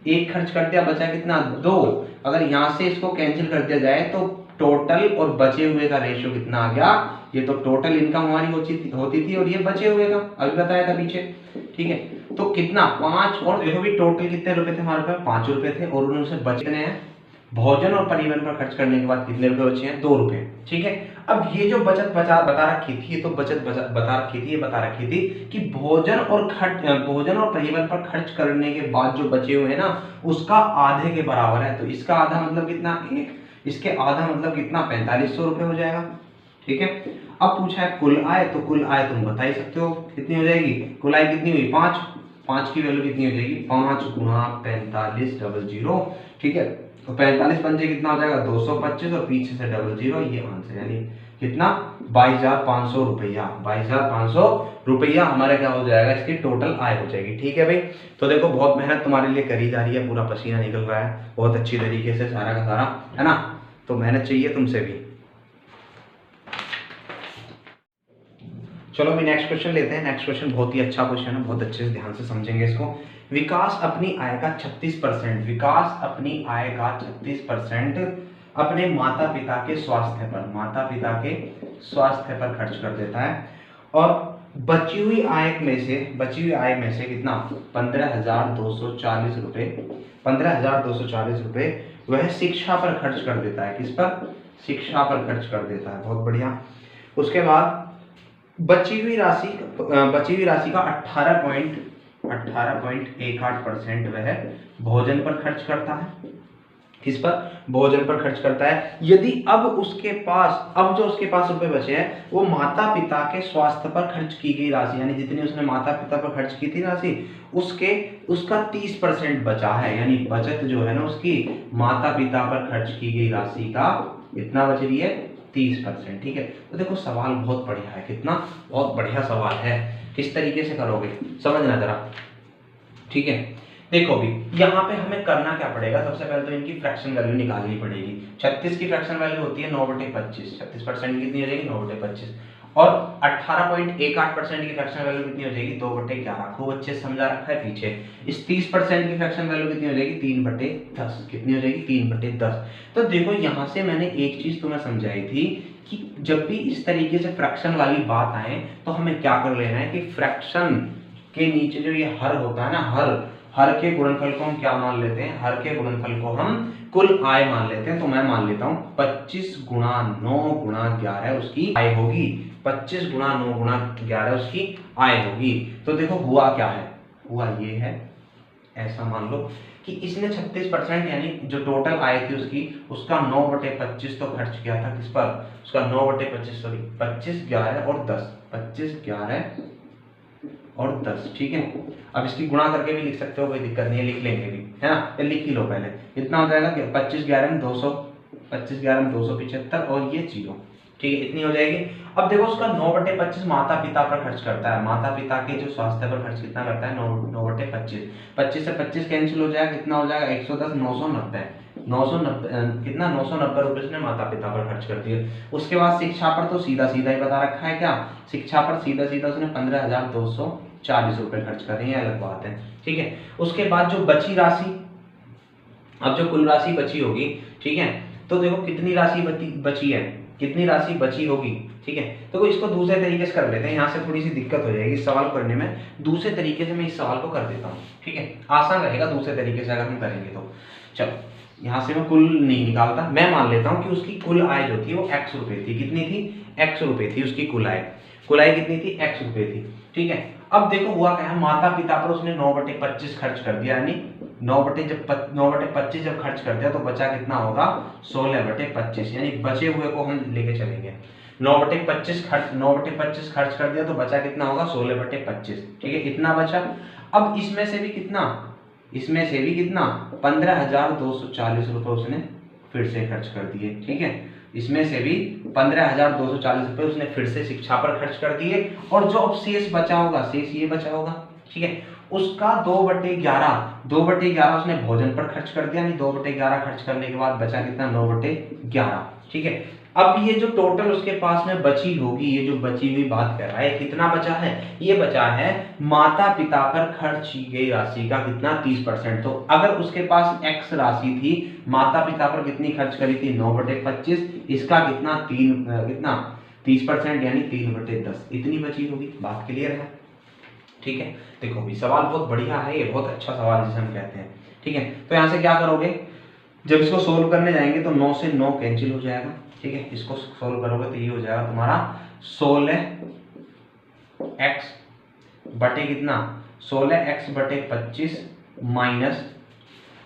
1 खर्च कर दिया, बचा कितना 2। अगर यहाँ से इसको कैंसिल कर दिया जाए तो टोटल और बचे हुए का रेशियो कितना आ गया, ये तो टोटल इनकम हमारी होती थी और ये बचे हुए का अभी बताया था पीछे, ठीक है। तो कितना 5, और देखो भी टोटल कितने रुपए थे हमारे पास 5 रुपए थे, और उनसे बचने हैं भोजन और परिवहन पर खर्च करने के बाद कितने रुपए बचे हैं 2 रुपए, ठीक है। अब ये जो बचत बता रखी थी, ये तो बचत बता रखी थी, ये बता रखी थी कि भोजन और परिवहन पर खर्च करने के बाद जो बचे हुए हैं ना उसका आधे के बराबर है। तो इसका आधा मतलब कितना 1, इसके आधा मतलब कितना 4500 रुपए हो जाएगा, ठीक है। अब पूछा है कुल आय, तो कुल आय तुम बता ही सकते हो कितनी हो जाएगी, कुल आय कितनी हुई 5 की वैल्यू कितनी हो जाएगी 5 गुणा 4500, ठीक है। तो 45 पंजे कितना हो जाएगा 225 और पीछे से 00, ये आंसर यानी कितना 22,500 रुपया। 22,500 रुपया हमारा क्या हो जाएगा, इसकी टोटल आय हो जाएगी, ठीक है भाई। तो देखो बहुत मेहनत तुम्हारे लिए करी जा रही है, पूरा पसीना निकल रहा है बहुत अच्छी तरीके से सारा का सारा, है ना। तो मेहनत चाहिए तुमसे भी। चलो अभी नेक्स्ट क्वेश्चन लेते हैं। नेक्स्ट क्वेश्चन बहुत ही अच्छा क्वेश्चन है, बहुत अच्छे से ध्यान से समझेंगे इसको। विकास अपनी आय का 36%, विकास अपनी आय का 36% अपने माता पिता के स्वास्थ्य पर खर्च कर देता है, और बची हुई आय में से कितना 15,240 रुपए वह शिक्षा पर खर्च कर देता है। किस पर, शिक्षा पर खर्च कर देता है, बहुत बढ़िया। उसके बाद बची हुई राशि का 18.18% वह भोजन पर खर्च करता है। किस पर, भोजन पर खर्च करता है। यदि अब जो उसके पास रुपए बचे हैं वो माता पिता के स्वास्थ्य पर खर्च की गई राशि, यानी जितनी उसने माता पिता पर खर्च की थी राशि उसका 30% बचा है, यानी बचत जो है ना उसकी माता पिता पर खर्च की गई राशि का इतना बच रही है 30%, ठीक है। तो देखो सवाल बहुत बढ़िया है, कितना बहुत बढ़िया सवाल है, किस तरीके से करोगे समझना जरा, ठीक है। देखो भी यहाँ पे हमें करना क्या पड़ेगा, सबसे पहले तो इनकी फ्रैक्शन वैल्यू निकालनी पड़ेगी। 36 की फ्रैक्शन वैल्यू होती है 9/25, 36% कितनी हो जाएगी 9/25, और 18.18% की फ्रैक्शन वैल्यू कितनी हो जाएगी 2/11। खूब अच्छे से समझा रखा है पीछे। इस 30% की फ्रैक्शन वैल्यू कितनी हो जाएगी 3/10, कितनी हो जाएगी 3/10। तो देखो यहाँ से मैंने एक चीज तुम्हें समझाई थी कि जब भी इस तरीके से फ्रैक्शन वाली बात आए तो हमें क्या कर लेना है कि फ्रैक्शन के नीचे जो ये हर होता है ना, हर के गुणनफल को हम क्या मान लेते हैं, हर के गुणनफल को हम कुल आय मान लेते हैं। तो मैं मान लेता हूं 25 गुणा 9 गुणा 11 उसकी आय होगी, 25 गुणा 9 गुणा 11 उसकी आय होगी। तो देखो हुआ क्या है, हुआ ये है, ऐसा मान लो कि इसने 36% यानी जो टोटल आय थी उसका 9/25 तो खर्च किया था। किस पर, उसका 9/25 सॉरी 25 11 और 10, 25 11 और 10, ठीक है। अब इसकी गुणा करके भी लिख सकते हो, कोई दिक्कत नहीं है, लिख लेंगे भी, है ना। लिख ही लो पहले, इतना हो जाएगा कि 25 11 में 200, 25 11 में 275 और ये 0, ठीक है, इतनी हो जाएगी। अब देखो उसका 9/25 माता पिता पर खर्च करता है, माता पिता के जो स्वास्थ्य पर खर्च कितना करता है 9/25, 25 से 25 कैंसिल हो जाएगा, कितना हो जाएगा 110, 990 कितना 990 रुपए उसने माता पिता पर खर्च कर दिए। उसके बाद शिक्षा पर तो सीधा सीधा ही बता रखा है, क्या शिक्षा पर सीधा सीधा उसने 15,240 रुपए खर्च कर रहे हैं, अलग बात है, ठीक है। उसके बाद जो बची राशि, अब जो कुल राशि बची होगी, ठीक है, तो देखो कितनी राशि बची है, कितनी राशि बची होगी, ठीक है। तो इसको दूसरे तरीके से कर लेते हैं, यहाँ से थोड़ी सी दिक्कत हो जाएगी सवाल करने में, दूसरे तरीके से मैं इस सवाल को कर देता हूँ, ठीक है, आसान रहेगा दूसरे तरीके से अगर हम करेंगे तो। चलो यहाँ से मैं कुल नहीं निकालता, मैं मान लेता हूँ कि उसकी कुल आय जो थी वो x रुपए थी, कितनी थी x रुपए थी उसकी कुल आय कितनी थी x रुपए थी, ठीक है। अब देखो हुआ क्या है, माता पिता पर उसने 9/25 खर्च कर दिया, यानी 9/25 जब खर्च कर दिया तो बचा कितना होगा 16/25, यानी बचे हुए को हम लेके चलेंगे। 9/25 खर्च कर दिया तो बचा कितना होगा 16/25, ठीक है, इतना बचा। अब इसमें से भी कितना 15,240 रुपए उसने फिर से खर्च कर दिए, ठीक है, इसमें से भी 15,240 रुपए उसने फिर से शिक्षा पर खर्च कर दिए, और जो अब शेष बचा होगा, शेष ये बचा होगा, ठीक है, उसका 2/11 उसने भोजन पर खर्च कर दिया, यानी 2/11 खर्च करने के बाद बचा कितना 9/11। ठीक है, अब ये जो टोटल उसके पास में बची होगी, ये जो बची हुई बात कर रहा है, कितना बचा है, ये बचा है माता पिता पर खर्च की गई राशि का कितना 30%। तो अगर उसके पास x राशि थी, माता पिता पर कितनी खर्च करी थी 9/25, इसका कितना 30% यानी 3/10 इतनी बची होगी। बात क्लियर है? ठीक है, देखो भी सवाल बहुत बढ़िया है, ये बहुत अच्छा सवाल जिसे हम कहते हैं। ठीक है, तो यहां से क्या करोगे, जब इसको सोल्व करने जाएंगे तो 9 से 9 कैंसिल हो जाएगा। ठीक है, इसको सोल्व करोगे तो ये हो जाएगा तुम्हारा 16x बटे कितना 16x बटे 25 माइनस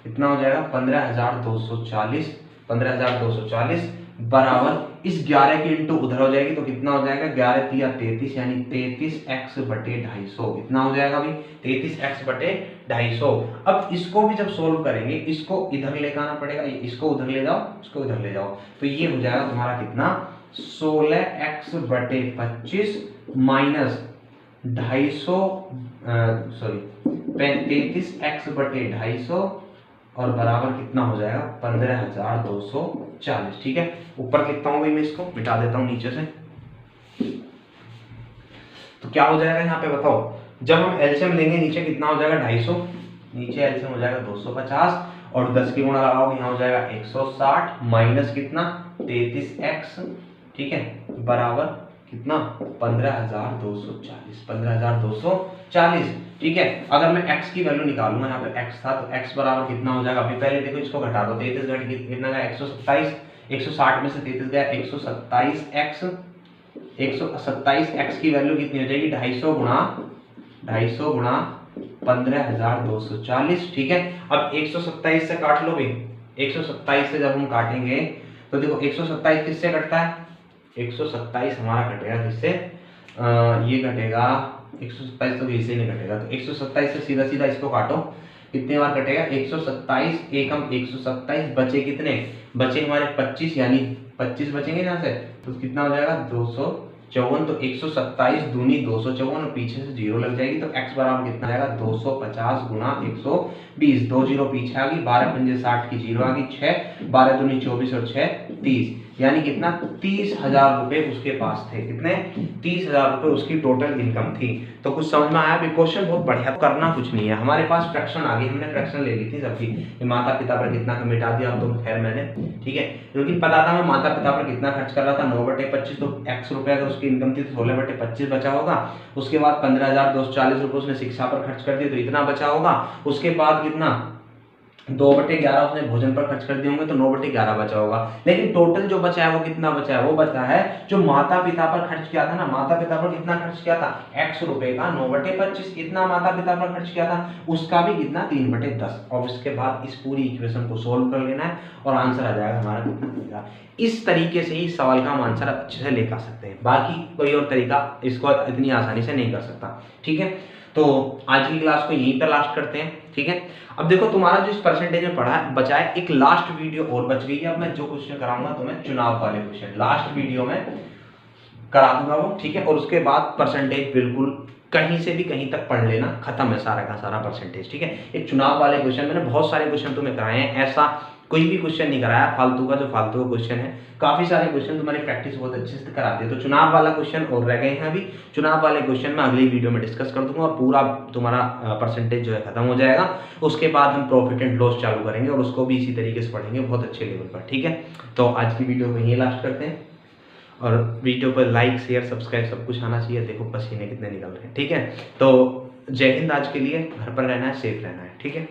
इतना हो जाएगा 15,240 बराबर इस 11 की इंटू उधर हो जाएगी तो कितना हो जाएगा 11 × 33 यानी 33x बटे 250। इतना हो जाएगा भाई 33x बटे 250। अब इसको भी जब सोल्व करेंगे, इसको इधर लेकर आना पड़ेगा, इसको उधर ले जाओ, इसको इधर ले जाओ, तो ये हो जाएगा तुम्हारा कितना 16x बटे 25 माइनस 33x बटे 250 और बराबर कितना हो जाएगा 15,240। ठीक है, ऊपर लिखता हूं भाई, मैं इसको मिटा देता हूं नीचे से। तो क्या हो जाएगा यहाँ पे बताओ, जब हम एलसीएम लेंगे नीचे कितना हो जाएगा 250, नीचे एलसीएम हो जाएगा 250 और 10 की गुणा लगाओगे यहाँ हो जाएगा 160 माइनस कितना 33x। ठीक है, बराबर कितना 15,240। ठीक है, अगर मैं x की वैल्यू निकालूंगा, यहाँ पे x था तो x बराबर कितना हो जाएगा, अभी पहले देखो इसको घटा दो, 33 घट कितना गया 127, 160 में से 33 गया 127x की वैल्यू कितनी हो जाएगी 250 गुणा 15,240। ठीक है, अब 127 से काट लो भाई, 127 से जब हम काटेंगे तो देखो 127 किससे कटता है, 127 हमारा कटेगा किससे, ये घटेगा 127 तो इसे नहीं घटेगा, तो 127 से सीधा सीधा इसको काटो, कितने बार कटेगा 127 एकम 127 बचे कितने, बचे हमारे 25 यानी 25 बचेंगे यहाँ से तो कितना हो जाएगा 254। तो 127 दूनी 254 और पीछे से जीरो लग जाएगी तो x बराबर कितना जाएगा 250 गुणा 120, 2 जीरो पीछे आ गई, 12 पंजे 60 की जीरो आ गई, 6 12 दूनी 24 और 6 30 यानी कितना 30,000 रुपए उसके पास थे। कितने 30,000 रुपए उसकी टोटल इनकम थी। तो कुछ समझ में आया भी, क्वेश्चन बहुत बढ़िया, करना कुछ नहीं है, हमारे पास फ्रैक्शन आ गई, हमने फ्रैक्शन ले ली थी सबकी, माता पिता पर कितना का मिटा दिया अब तो खैर मैंने। ठीक है, क्योंकि पता था मैं माता पिता पर कितना खर्च कर रहा था 9/25, तो x रुपए अगर उसकी इनकम थी तो 16/25 बचा होगा। उसके बाद 15,240 रुपए उसने शिक्षा पर खर्च कर दिए तो इतना बचा होगा। उसके बाद कितना 2/11 उसने भोजन पर खर्च कर दिए होंगे तो 9/11 बचा होगा। लेकिन टोटल जो बचा है वो कितना बचा है, वो बचा है जो माता पिता पर खर्च किया था ना, माता पिता पर कितना खर्च किया था x रुपए का 9/25, इतना माता पिता पर खर्च किया था, उसका भी कितना 3/10। और उसके बाद इस पूरी इक्वेशन को सोल्व कर लेना है और आंसर आ जाएगा हमारा कितना मिलेगा। इस तरीके से ही सवाल का हम आंसर अच्छे से लेकर सकते हैं, बाकी कोई और तरीका इसको इतनी आसानी से नहीं कर सकता। ठीक है, तो आज की क्लास को यहीं पर लास्ट करते हैं। ठीक है, अब देखो तुम्हारा जो इस परसेंटेज में पढ़ा बचा है, एक लास्ट वीडियो और बच गई है। अब मैं जो क्वेश्चन कराऊंगा तुम्हें चुनाव वाले क्वेश्चन लास्ट वीडियो में करा दूंगा वो। ठीक है, और उसके बाद परसेंटेज बिल्कुल कहीं से भी कहीं तक पढ़ लेना, खत्म है सारा का सारा परसेंटेज। ठीक है, एक चुनाव वाले क्वेश्चन मैंने बहुत सारे क्वेश्चन तुम्हें कराए हैं, ऐसा कोई भी क्वेश्चन नहीं कराया फालतू का, जो फालतू का क्वेश्चन है। काफी सारे क्वेश्चन तुम्हारी प्रैक्टिस बहुत अच्छे से कराते हैं। तो चुनाव वाला क्वेश्चन और रह गए हैं अभी, चुनाव वाले क्वेश्चन में अगली वीडियो में डिस्कस कर दूंगा और पूरा तुम्हारा परसेंटेज जो है खत्म हो जाएगा। उसके बाद हम प्रॉफिट एंड लॉस चालू करेंगे और उसको भी इसी तरीके से पढ़ेंगे बहुत अच्छे लेवल पर। ठीक है, तो आज की वीडियो को यहीं लास्ट करते हैं और वीडियो पर लाइक शेयर सब्सक्राइब सब कुछ आना चाहिए। देखो पसीने कितने निकल रहे हैं। ठीक है, तो जय हिंद। आज के लिए घर पर रहना है, सेफ रहना है। ठीक है।